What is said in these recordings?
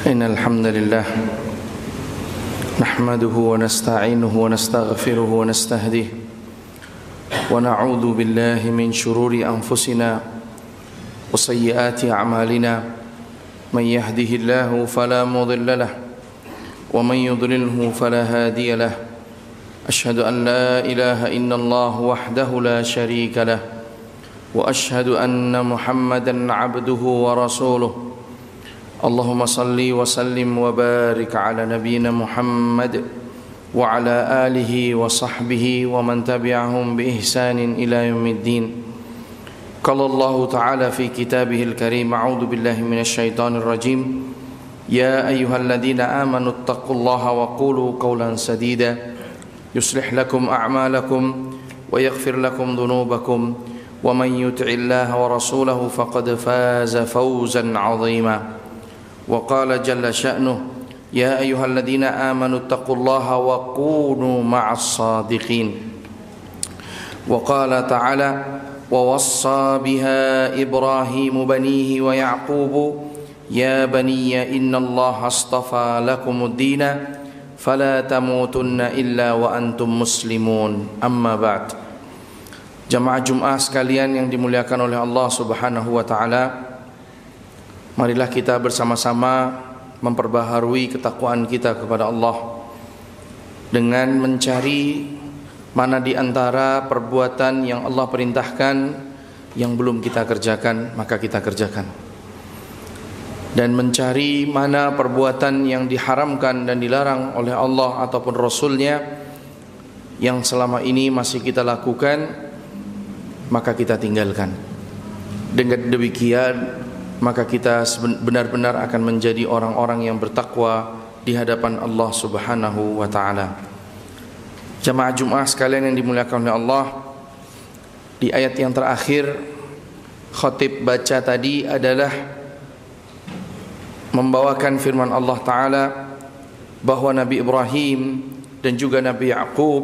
إن الحمد لله نحمده ونستعينه ونستغفره ونستهديه ونعوذ بالله من شرور أنفسنا وسيئات أعمالنا من يهده الله فلا مضل له ومن يضلله فلا هادي له أشهد أن لا إله إلا الله وحده لا شريك له وأشهد أن محمدا عبده ورسوله اللهم صل وسلم وبارك على نبينا محمد وعلى آله وصحبه ومن تبعهم بإحسان إلى يوم الدين. قال الله تعالى في كتابه الكريم: أعوذ بالله من الشيطان الرجيم يا أيها الذين آمنوا اتقوا الله وقولوا قولا سديدا يصلح لكم أعمالكم ويغفر لكم ذنوبكم ومن يطع الله ورسوله فقد فاز فوزا عظيما. وقال جل شأنه يا أيها الذين آمنوا اتقوا الله وكونوا مع الصادقين. وقال تعالى ووصى بها إبراهيم بنيه ويعقوب يا بني إن الله اصطفى لكم الدين فلا تموتن إلا وأنتم مسلمون. أما بعد. Jamaah Jum'ah sekalian yang dimuliakan oleh Allah Subhanahu wa ta'ala, marilah kita bersama-sama memperbaharui ketakwaan kita kepada Allah dengan mencari mana di antara perbuatan yang Allah perintahkan yang belum kita kerjakan, maka kita kerjakan, dan mencari mana perbuatan yang diharamkan dan dilarang oleh Allah ataupun Rasulnya yang selama ini masih kita lakukan, maka kita tinggalkan. Dengan demikian maka kita benar-benar akan menjadi orang-orang yang bertakwa di hadapan Allah Subhanahu wa ta'ala. Jamaah Jum'ah sekalian yang dimuliakan oleh Allah, di ayat yang terakhir khatib baca tadi adalah membawakan firman Allah Ta'ala bahwa Nabi Ibrahim dan juga Nabi Ya'qub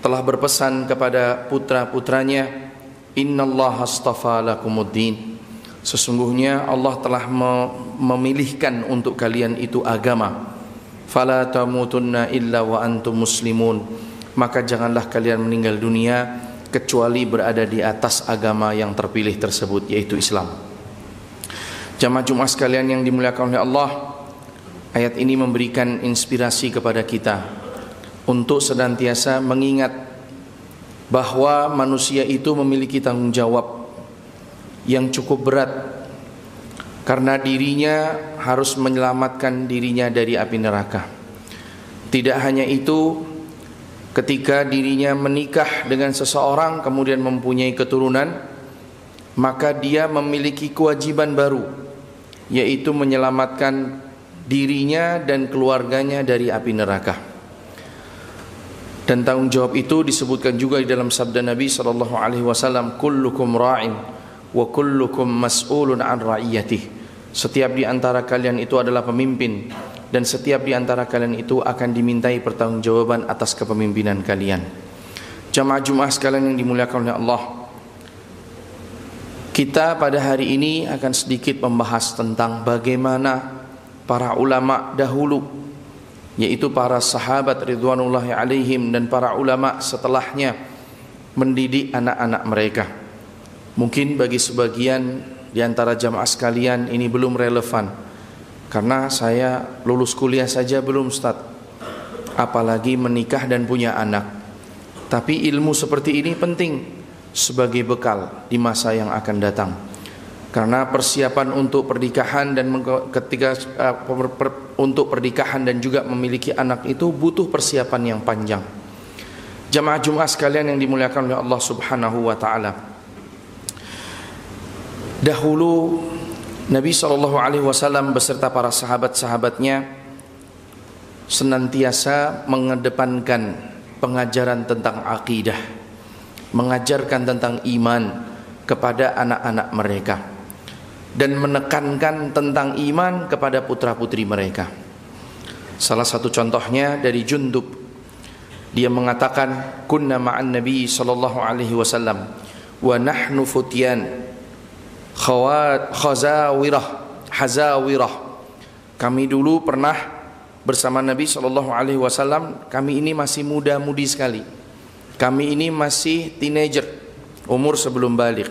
telah berpesan kepada putra-putranya, Innallaha astafa lakumuddin, sesungguhnya Allah telah memilihkan untuk kalian itu agama. Fala tamutunna illa wa antum muslimun, maka janganlah kalian meninggal dunia kecuali berada di atas agama yang terpilih tersebut, yaitu Islam. Jamaah Jumat sekalian yang dimuliakan oleh Allah, ayat ini memberikan inspirasi kepada kita untuk senantiasa mengingat bahwa manusia itu memiliki tanggung jawab yang cukup berat, karena dirinya harus menyelamatkan dirinya dari api neraka. Tidak hanya itu, ketika dirinya menikah dengan seseorang kemudian mempunyai keturunan, maka dia memiliki kewajiban baru, yaitu menyelamatkan dirinya dan keluarganya dari api neraka. Dan tanggung jawab itu disebutkan juga di dalam sabda Nabi SAW, kullukum ra'in wa kullukum mas'ulun an ra'iyatih. Setiap di antara kalian itu adalah pemimpin, dan setiap di antara kalian itu akan dimintai pertanggungjawaban atas kepemimpinan kalian. Jamaah Jumat sekalian yang dimuliakan oleh Allah, kita pada hari ini akan sedikit membahas tentang bagaimana para ulama dahulu, yaitu para sahabat ridwanullahi alaihim dan para ulama setelahnya, mendidik anak-anak mereka. Mungkin bagi sebagian di antara jamaah sekalian ini belum relevan, karena saya lulus kuliah saja belum, Ustaz, apalagi menikah dan punya anak. Tapi ilmu seperti ini penting sebagai bekal di masa yang akan datang, karena persiapan untuk pernikahan dan untuk pernikahan dan juga memiliki anak itu butuh persiapan yang panjang. Jamaah Jumat sekalian yang dimuliakan oleh Allah Subhanahu wa ta'ala, dahulu Nabi SAW beserta para sahabat-sahabatnya senantiasa mengedepankan pengajaran tentang akidah, mengajarkan tentang iman kepada anak-anak mereka, dan menekankan tentang iman kepada putra-putri mereka. Salah satu contohnya dari Jundub, dia mengatakan, kunna ma'an Nabi sallallahu alaihi wasallam wa nahnu futyan khazawirah Kami dulu pernah bersama Nabi SAW. Kami ini masih muda-mudi sekali. Kami ini masih teenager, umur sebelum balik.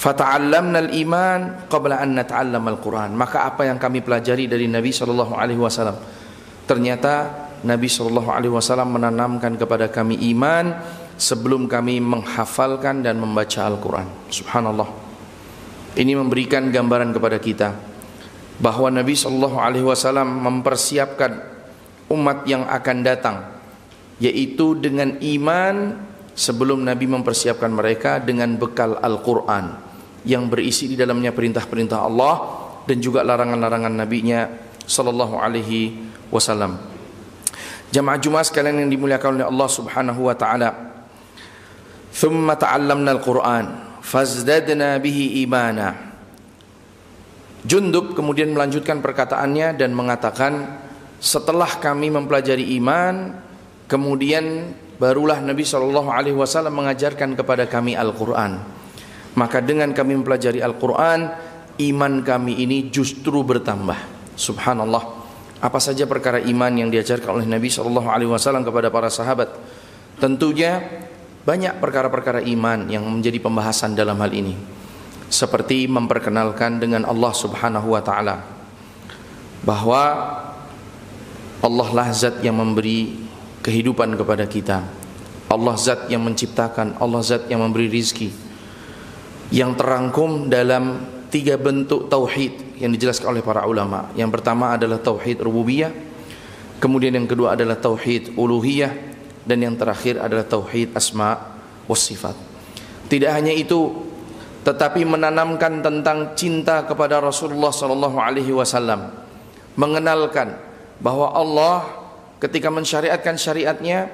Fata'allamna al-iman qabla an nata'allam al-Quran. Maka apa yang kami pelajari dari Nabi SAW? Ternyata Nabi SAW menanamkan kepada kami iman sebelum kami menghafalkan dan membaca Al-Quran. Subhanallah. Ini memberikan gambaran kepada kita bahwa Nabi SAW mempersiapkan umat yang akan datang, yaitu dengan iman sebelum Nabi mempersiapkan mereka dengan bekal Al-Quran yang berisi di dalamnya perintah-perintah Allah dan juga larangan-larangan Nabi-Nya sallallahu alaihi wasallam. Jamaah Jumat sekalian yang dimuliakan oleh Allah Subhanahu wa taala. Thumma ta'allamna al-Qur'an fazdadna bihi imana. Jundub kemudian melanjutkan perkataannya dan mengatakan, setelah kami mempelajari iman, kemudian barulah Nabi sallallahu alaihi wasallam mengajarkan kepada kami Al-Qur'an. Maka dengan kami mempelajari Al-Quran, iman kami ini justru bertambah. Subhanallah. Apa saja perkara iman yang diajarkan oleh Nabi SAW kepada para sahabat? Tentunya banyak perkara-perkara iman yang menjadi pembahasan dalam hal ini. Seperti memperkenalkan dengan Allah Subhanahu wa ta'ala, bahwa Allah lah zat yang memberi kehidupan kepada kita. Allah zat yang menciptakan, Allah zat yang memberi rizki, yang terangkum dalam 3 bentuk tauhid yang dijelaskan oleh para ulama. Yang pertama adalah tauhid rububiyah, kemudian yang kedua adalah tauhid uluhiyah, dan yang terakhir adalah tauhid asma was sifat. Tidak hanya itu, tetapi menanamkan tentang cinta kepada Rasulullah sallallahu alaihi wasallam, mengenalkan bahwa Allah ketika mensyariatkan syariatnya,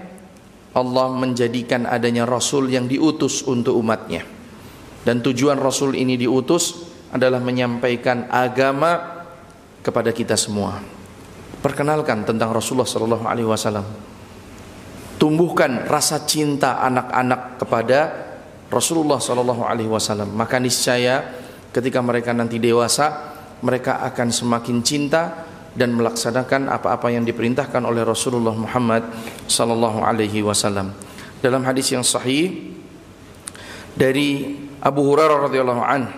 Allah menjadikan adanya Rasul yang diutus untuk umatnya. Dan tujuan Rasul ini diutus adalah menyampaikan agama kepada kita semua. Perkenalkan tentang Rasulullah SAW. Tumbuhkan rasa cinta anak-anak kepada Rasulullah SAW. Maka niscaya ketika mereka nanti dewasa, mereka akan semakin cinta dan melaksanakan apa-apa yang diperintahkan oleh Rasulullah Muhammad SAW. Dalam hadis yang sahih dari Abu Hurairah radhiyallahu anhu,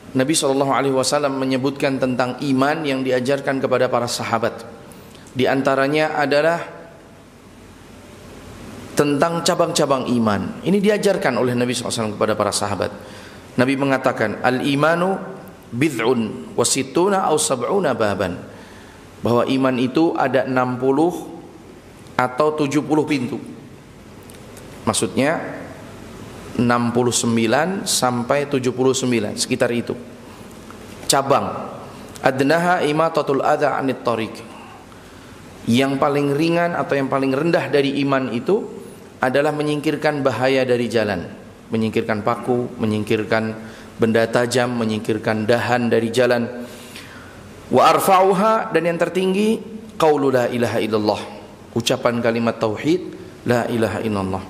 Nabi SAW menyebutkan tentang iman yang diajarkan kepada para sahabat. Di antaranya adalah tentang cabang-cabang iman. Ini diajarkan oleh Nabi SAW kepada para sahabat. Nabi mengatakan, al-imanu bid'un wa sittuna aw sab'una baban. Bahwa iman itu ada 60 atau 70 pintu. Maksudnya 69 sampai 79, sekitar itu. Cabang. Adnaha imatatul adza 'anit thariq. Yang paling ringan atau yang paling rendah dari iman itu adalah menyingkirkan bahaya dari jalan, menyingkirkan paku, menyingkirkan benda tajam, menyingkirkan dahan dari jalan. Wa arfa'uha, dan yang tertinggi qaulu la ilaha illallah, ucapan kalimat tauhid la ilaha illallah.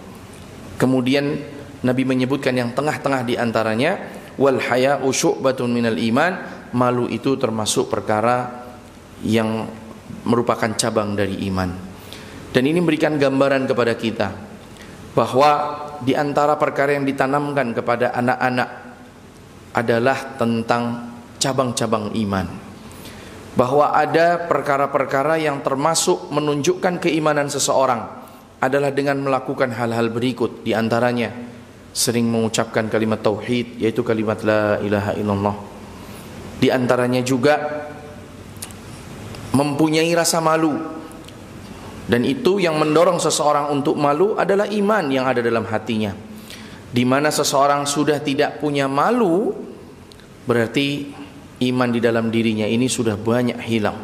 Kemudian Nabi menyebutkan yang tengah-tengah di antaranya, wal haya'u syu'batun minal iman, malu itu termasuk perkara yang merupakan cabang dari iman. Dan ini memberikan gambaran kepada kita bahwa di antara perkara yang ditanamkan kepada anak-anak adalah tentang cabang-cabang iman. Bahwa ada perkara-perkara yang termasuk menunjukkan keimanan seseorang adalah dengan melakukan hal-hal berikut. Di antaranya sering mengucapkan kalimat tauhid, yaitu kalimat la ilaha illallah. Di antaranya juga mempunyai rasa malu. Dan itu yang mendorong seseorang untuk malu adalah iman yang ada dalam hatinya. Di mana seseorang sudah tidak punya malu, berarti iman di dalam dirinya ini sudah banyak hilang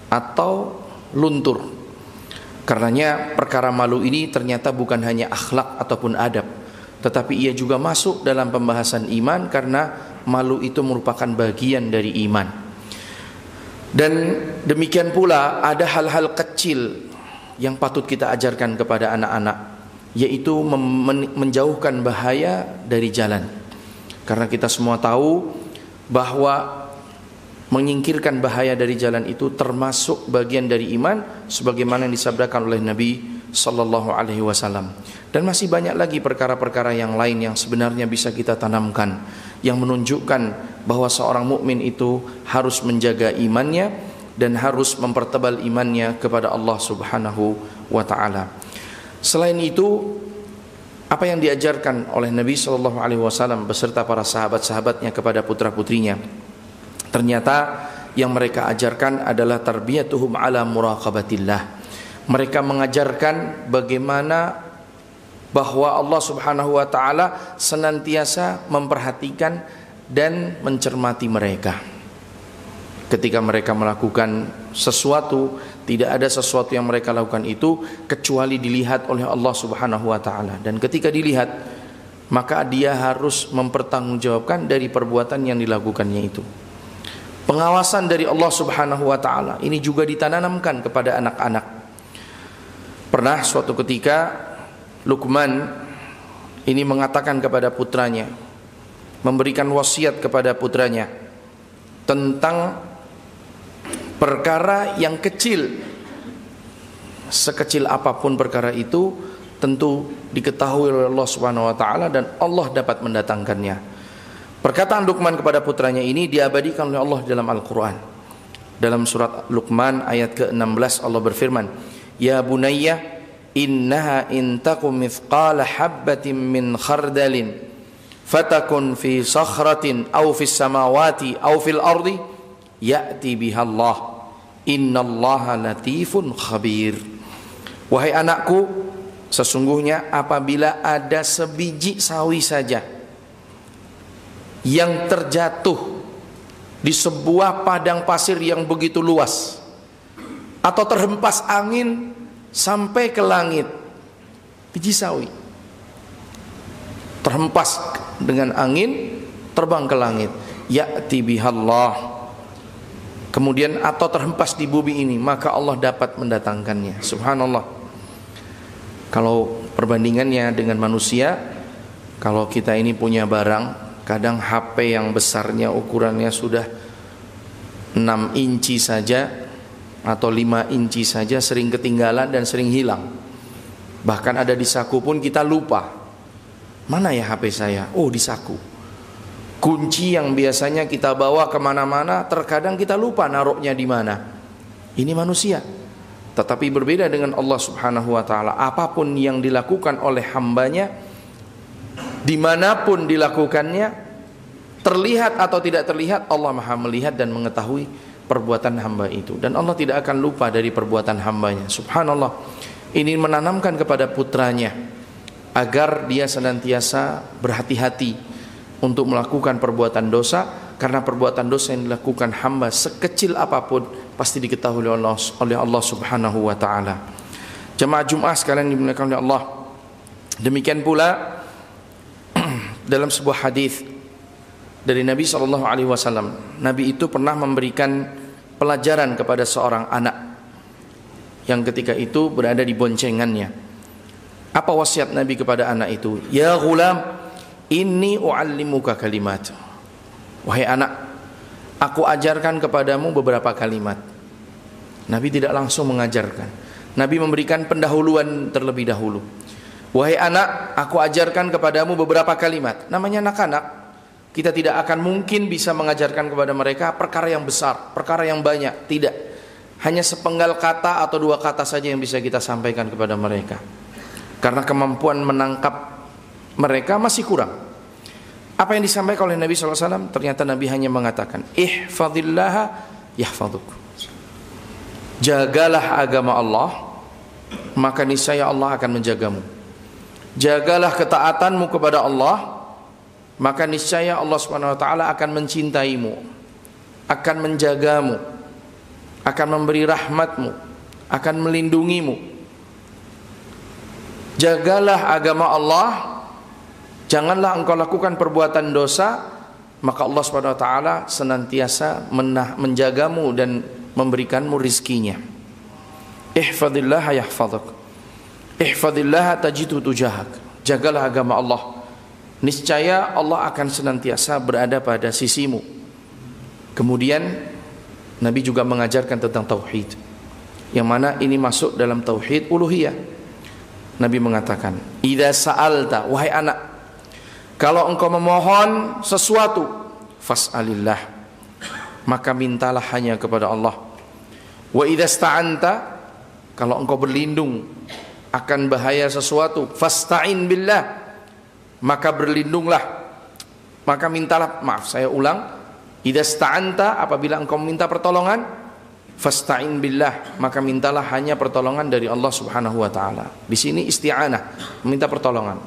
atau luntur. Karenanya perkara malu ini ternyata bukan hanya akhlak ataupun adab, tetapi ia juga masuk dalam pembahasan iman, karena malu itu merupakan bagian dari iman. Dan demikian pula ada hal-hal kecil yang patut kita ajarkan kepada anak-anak, yaitu menjauhkan bahaya dari jalan. Karena kita semua tahu bahwa menyingkirkan bahaya dari jalan itu termasuk bagian dari iman sebagaimana yang disabdakan oleh Nabi sallallahu alaihi wasallam. Dan masih banyak lagi perkara-perkara yang lain yang sebenarnya bisa kita tanamkan yang menunjukkan bahwa seorang mukmin itu harus menjaga imannya dan harus mempertebal imannya kepada Allah Subhanahu wa taala. Selain itu, apa yang diajarkan oleh Nabi sallallahu alaihi wasallam beserta para sahabat-sahabatnya kepada putra-putrinya, ternyata yang mereka ajarkan adalah tarbiyatuhum ala muraqabatillah. Mereka mengajarkan bagaimana bahwa Allah Subhanahu wa taala senantiasa memperhatikan dan mencermati mereka. Ketika mereka melakukan sesuatu, tidak ada sesuatu yang mereka lakukan itu kecuali dilihat oleh Allah Subhanahu wa taala. Dan ketika dilihat, maka dia harus mempertanggungjawabkan dari perbuatan yang dilakukannya itu. Pengawasan dari Allah Subhanahu wa taala ini juga ditanamkan kepada anak-anak. Pernah suatu ketika Luqman ini mengatakan kepada putranya, memberikan wasiat kepada putranya tentang perkara yang kecil. Sekecil apapun perkara itu tentu diketahui oleh Allah Subhanahu wa taala dan Allah dapat mendatangkannya. Perkataan Luqman kepada putranya ini diabadikan oleh Allah dalam Al-Qur'an. Dalam surat Luqman ayat ke-16 Allah berfirman, "Ya bunayya innaha in takum mithqala habbatin min khardalin fatakun fi sakhratin aw fis samawati aw fil ardi ya'ti biha Allah innallaha latifun khabir." Wahai anakku, sesungguhnya apabila ada sebiji sawi saja yang terjatuh di sebuah padang pasir yang begitu luas atau terhempas angin sampai ke langit, biji sawi terhempas dengan angin terbang ke langit, ya'ti bihallah, kemudian atau terhempas di bumi ini, maka Allah dapat mendatangkannya. Subhanallah. Kalau perbandingannya dengan manusia, kalau kita ini punya barang, kadang HP yang besarnya ukurannya sudah 6 inci saja atau 5 inci saja sering ketinggalan dan sering hilang. Bahkan ada di saku pun kita lupa, mana ya HP saya? Oh, di saku. Kunci yang biasanya kita bawa kemana-mana, terkadang kita lupa naruhnya di mana. Ini manusia. Tetapi berbeda dengan Allah Subhanahu wa ta'ala. Apapun yang dilakukan oleh hambanya, dimanapun dilakukannya, terlihat atau tidak terlihat, Allah maha melihat dan mengetahui perbuatan hamba itu. Dan Allah tidak akan lupa dari perbuatan hambanya. Subhanallah. Ini menanamkan kepada putranya agar dia senantiasa berhati-hati untuk melakukan perbuatan dosa, karena perbuatan dosa yang dilakukan hamba sekecil apapun pasti diketahui oleh Allah Subhanahu wa ta'ala. Jemaah Jumat sekalian dimuliakan oleh Allah. Demikian pula dalam sebuah hadis dari Nabi SAW, Nabi itu pernah memberikan pelajaran kepada seorang anak yang ketika itu berada di boncengannya. Apa wasiat Nabi kepada anak itu? Ya ghulam, inni u'allimuka kalimat. Wahai anak, aku ajarkan kepadamu beberapa kalimat. Nabi tidak langsung mengajarkan. Nabi memberikan pendahuluan terlebih dahulu. Wahai anak, aku ajarkan kepadamu beberapa kalimat. Namanya anak-anak, kita tidak akan mungkin bisa mengajarkan kepada mereka perkara yang besar, perkara yang banyak. Tidak. Hanya sepenggal kata atau 2 kata saja yang bisa kita sampaikan kepada mereka. Karena kemampuan menangkap mereka masih kurang. Apa yang disampaikan oleh Nabi SAW? Ternyata Nabi hanya mengatakan, ihfadhillaha yahfadhuk. Jagalah agama Allah, maka niscaya Allah akan menjagamu. Jagalah ketaatanmu kepada Allah, maka niscaya Allah Subhanahu wa taala akan mencintaimu, akan menjagamu, akan memberi rahmatmu, akan melindungimu. Jagalah agama Allah, janganlah engkau lakukan perbuatan dosa, maka Allah Subhanahu wa taala senantiasa menjagamu dan memberikanmu rizkinya. Ihfadillah yahfadhuk. Ihfadillah tajidhu tujahak. Jagalah agama Allah, niscaya Allah akan senantiasa berada pada sisimu. Kemudian Nabi juga mengajarkan tentang tauhid, yang mana ini masuk dalam tauhid uluhiyah. Nabi mengatakan, "Idza sa'alta, wahai anak, kalau engkau memohon sesuatu, fas'alillah, maka mintalah hanya kepada Allah. Wa idza sta'anta, kalau engkau berlindung akan bahaya sesuatu, fasta'in billah, maka berlindunglah, maka mintalah, maaf saya ulang, idza sta'anta, apabila engkau meminta pertolongan, fasta'in billah, maka mintalah hanya pertolongan dari Allah Subhanahu wa taala." Di sini isti'anah, meminta pertolongan,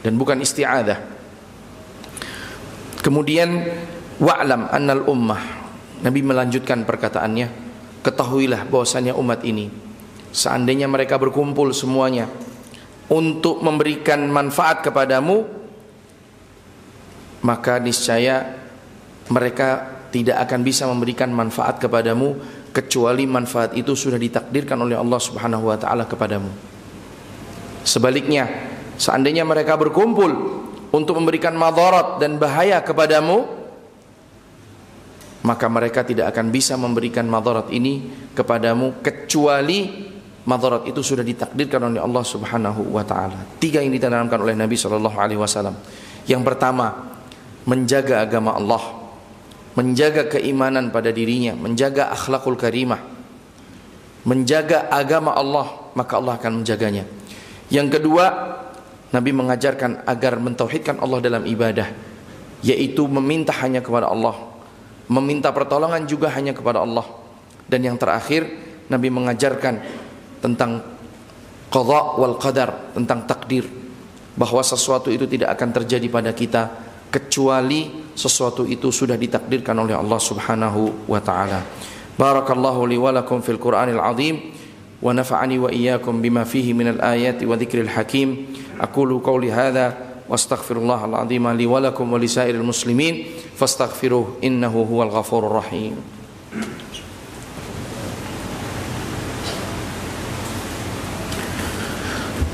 dan bukan isti'adah. Kemudian wa'lam annal ummah, Nabi melanjutkan perkataannya, ketahuilah bahwasanya umat ini, seandainya mereka berkumpul semuanya untuk memberikan manfaat kepadamu, maka niscaya mereka tidak akan bisa memberikan manfaat kepadamu kecuali manfaat itu sudah ditakdirkan oleh Allah Subhanahu wa taala kepadamu. Sebaliknya, seandainya mereka berkumpul untuk memberikan madarat dan bahaya kepadamu, maka mereka tidak akan bisa memberikan madarat ini kepadamu kecuali madarat itu sudah ditakdirkan oleh Allah Subhanahu wa taala. 3 yang ditanamkan oleh Nabi sallallahu alaihi wasallam. Yang pertama, menjaga agama Allah, menjaga keimanan pada dirinya, menjaga akhlakul karimah, menjaga agama Allah, maka Allah akan menjaganya. Yang kedua, Nabi mengajarkan agar mentauhidkan Allah dalam ibadah, yaitu meminta hanya kepada Allah, meminta pertolongan juga hanya kepada Allah. Dan yang terakhir, Nabi mengajarkan tentang qadha wal qadar, tentang takdir, bahwa sesuatu itu tidak akan terjadi pada kita kecuali sesuatu itu sudah ditakdirkan oleh Allah Subhanahu wa taala. Barakallahu li wa lakum fil Qur'anil azim wa nafa'ani wa iyyakum bima fihi minal ayati wa dzikril hakim. Aqulu qawli hadza wa astaghfirullahal azim li wa lakum wa lisairil muslimin fastaghfiruhu innahu huwal ghafurur rahim.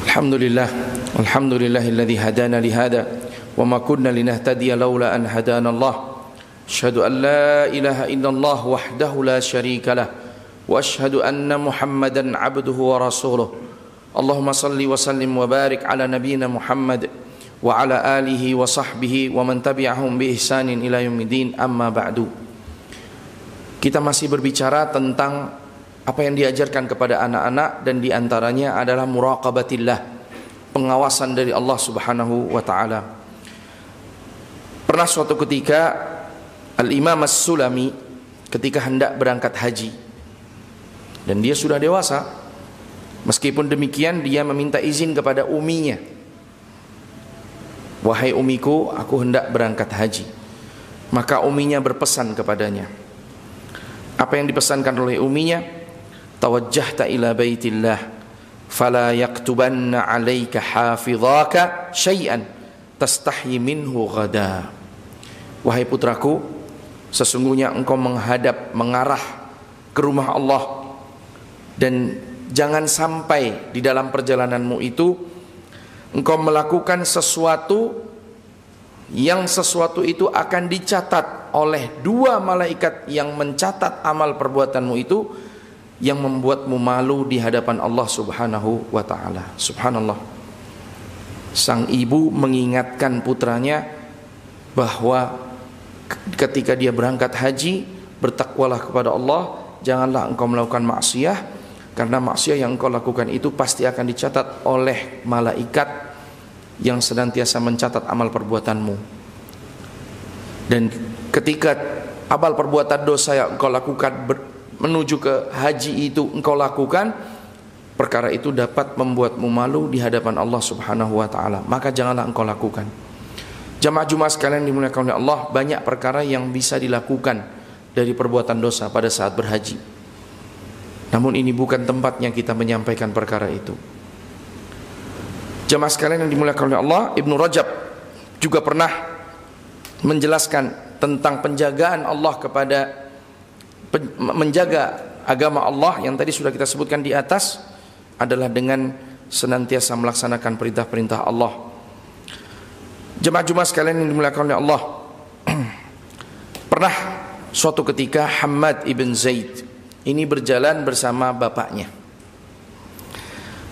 Alhamdulillah, alhamdulillahilladzi hadana li hada wa ma kunna linahtadiya laula an hadana Allah. Asyhadu an la ilaha illallah wahdahu la syarika lah wa asyhadu anna Muhammadan abduhu wa rasuluh. Allahumma salli wa sallim wa barik ala nabiyyina Muhammad wa ala alihi wa sahbihi wa man tabi'ahum bi ihsanin ila yaumiddin, amma ba'du. Kita masih berbicara tentang apa yang diajarkan kepada anak-anak, dan diantaranya adalah muraqabatillah, pengawasan dari Allah Subhanahu wa ta'ala. Pernah suatu ketika Al-Imam As-Sulami ketika hendak berangkat haji, dan dia sudah dewasa, meskipun demikian dia meminta izin kepada uminya, "Wahai umiku, aku hendak berangkat haji." Maka uminya berpesan kepadanya. Apa yang dipesankan oleh uminya? "Tawajjahta ila baitillah fala yaktubanna 'alaika hafizaka syai'an tastahyi minhu ghada." Wahai putraku, sesungguhnya engkau mengarah ke rumah Allah, dan jangan sampai di dalam perjalananmu itu engkau melakukan sesuatu yang sesuatu itu akan dicatat oleh 2 malaikat yang mencatat amal perbuatanmu itu, yang membuatmu malu di hadapan Allah Subhanahu wa ta'ala. Subhanallah. Sang ibu mengingatkan putranya bahwa ketika dia berangkat haji, bertakwalah kepada Allah, janganlah engkau melakukan maksiat, karena maksiat yang engkau lakukan itu pasti akan dicatat oleh malaikat yang senantiasa mencatat amal perbuatanmu. Dan ketika amal perbuatan dosa yang engkau lakukan menuju ke haji itu engkau lakukan, perkara itu dapat membuatmu malu di hadapan Allah Subhanahu wa ta'ala, maka janganlah engkau lakukan. Jamaah Jumat sekalian dimuliakan oleh Allah, banyak perkara yang bisa dilakukan dari perbuatan dosa pada saat berhaji. Namun ini bukan tempatnya kita menyampaikan perkara itu. Jamaah sekalian yang dimuliakan oleh Allah, Ibnu Rajab juga pernah menjelaskan tentang penjagaan Allah kepada menjaga agama Allah yang tadi sudah kita sebutkan di atas adalah dengan senantiasa melaksanakan perintah-perintah Allah. Jemaah Jumat sekalian yang dimuliakan oleh Allah, pernah Suatu ketika Hammad ibn Zaid ini berjalan bersama bapaknya.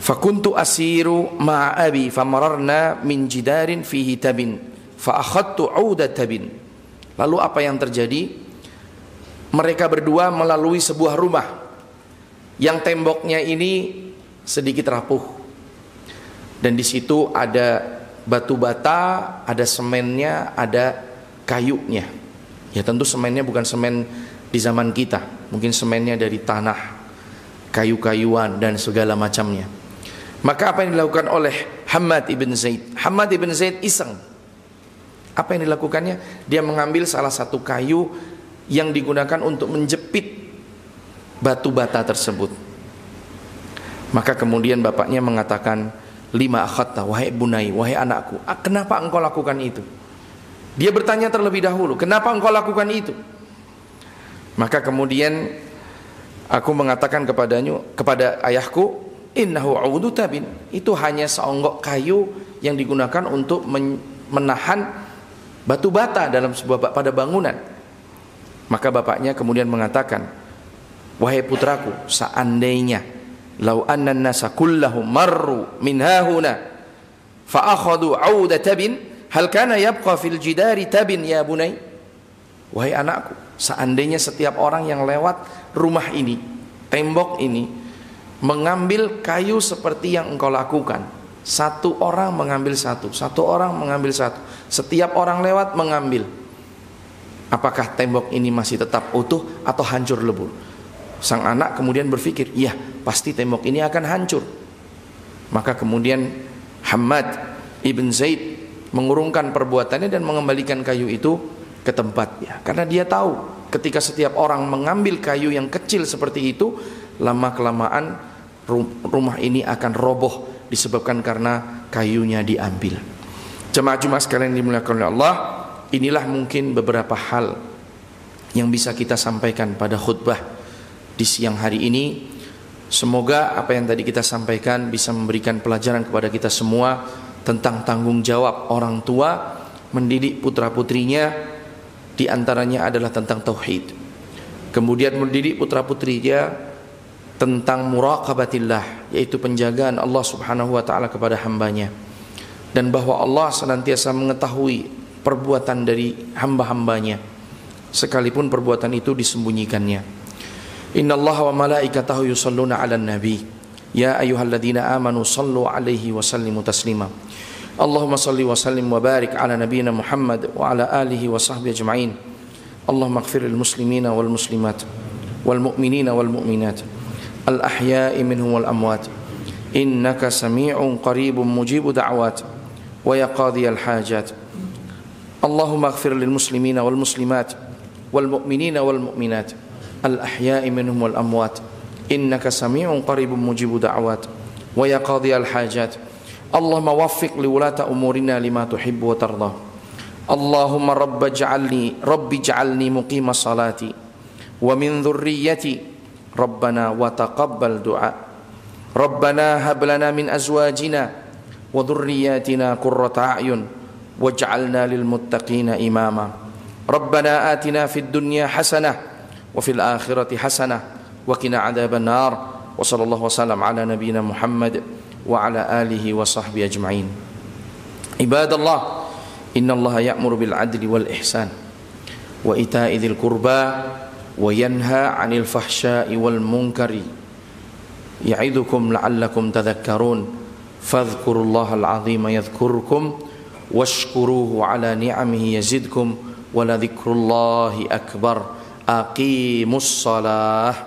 Fakuntu asiru ma'a abi famararna min jidarin fihi tabin fa akhadtu 'auda tabin. Lalu apa yang terjadi? Mereka berdua melalui sebuah rumah yang temboknya ini sedikit rapuh. Dan di situ ada batu bata, ada semennya, ada kayunya. Ya tentu semennya bukan semen di zaman kita, mungkin semennya dari tanah, kayu-kayuan dan segala macamnya. Maka apa yang dilakukan oleh Hammad ibn Zaid? Hammad ibn Zaid iseng. Apa yang dilakukannya? Dia mengambil salah satu kayu yang digunakan untuk menjepit batu bata tersebut. Maka kemudian bapaknya mengatakan, lima akhadta, wahai bunai, wahai anakku, kenapa engkau lakukan itu? Dia bertanya terlebih dahulu, kenapa engkau lakukan itu? Maka kemudian aku mengatakan kepada ayahku, innahu 'audu tabin. Itu hanya seonggok kayu yang digunakan untuk menahan batu bata pada bangunan. Maka bapaknya kemudian mengatakan, wahai putraku, seandainya lau anna an-nasa kullahum marru min hahuna fa akhadhu 'auda tabin hal kana yabqa fil jidari tabin ya bunai. Wahai anakku, seandainya setiap orang yang lewat rumah ini, tembok ini, mengambil kayu seperti yang engkau lakukan, satu orang mengambil satu, satu orang mengambil satu, setiap orang lewat mengambil, apakah tembok ini masih tetap utuh atau hancur lebur? Sang anak kemudian berpikir, iya pasti tembok ini akan hancur. Maka kemudian Hammad ibn Zaid mengurungkan perbuatannya dan mengembalikan kayu itu ke tempatnya. Karena dia tahu ketika setiap orang mengambil kayu yang kecil seperti itu, lama-kelamaan rumah ini akan roboh disebabkan karena kayunya diambil. Jemaah-jemaah sekalian dimuliakan oleh Allah, inilah mungkin beberapa hal yang bisa kita sampaikan pada khutbah di siang hari ini. Semoga apa yang tadi kita sampaikan bisa memberikan pelajaran kepada kita semua tentang tanggung jawab orang tua mendidik putra-putrinya, di antaranya adalah tentang tauhid. Kemudian mendidik putra-putrinya tentang muraqabatillah, yaitu penjagaan Allah Subhanahu wa taala kepada hambanya, dan bahwa Allah senantiasa mengetahui perbuatan dari hamba-hambanya sekalipun perbuatan itu disembunyikannya. Innallaha wa malaikatahu yusholluna 'alan nabi ya ayyuhalladzina amanu shallu 'alaihi wa sallimu taslima. Allahumma salli wa sallim wa barik ala nabiyyina Muhammad wa ala alihi wa sahbihi ajma'in. Allahumma ighfir lil muslimina wal muslimat wal mu'minina wal mu'minat al ahya'i minhum wal amwat innaka sami'un qaribun mujibu da'wat wa ya qadiyal hajat. Allahumma ighfir lil muslimina wal muslimat wal mu'minina wal mu'minat al ahya'i minhum wal amwat innaka sami'un qaribun mujibu da'wat wa ya qadiyal hajat. Allahumma waffiq liwulata umurina lima tuhibbu wa tarda. Allahumma rabbi ja'alni muqima salati wa min dhurriyyati rabbana wa taqabbal du'a. Rabbana hab lana min azwajina wa dhurriyyatina qurrata a'yun waj'alna lil muttaqina imama. Rabbana atina fid dunya hasanah wa fil akhirati hasanah wa qina adzaban nar. Wa sallallahu wasallam ala nabiyyina Muhammad wa ala alihi wa sahbihi ajma'in. Ibadallah, innallaha ya'muru bil adli wal ihsan wa ita'i dzil qurba wa yanha 'anil fahsya'i wal munkari ya'idukum la'allakum tadhakkarun. Fadhkurullaha al-'azima yadhkurkum washkuruhu 'ala ni'amihi yazidkum wa la dzikrullahi akbar. Aqimus shalah.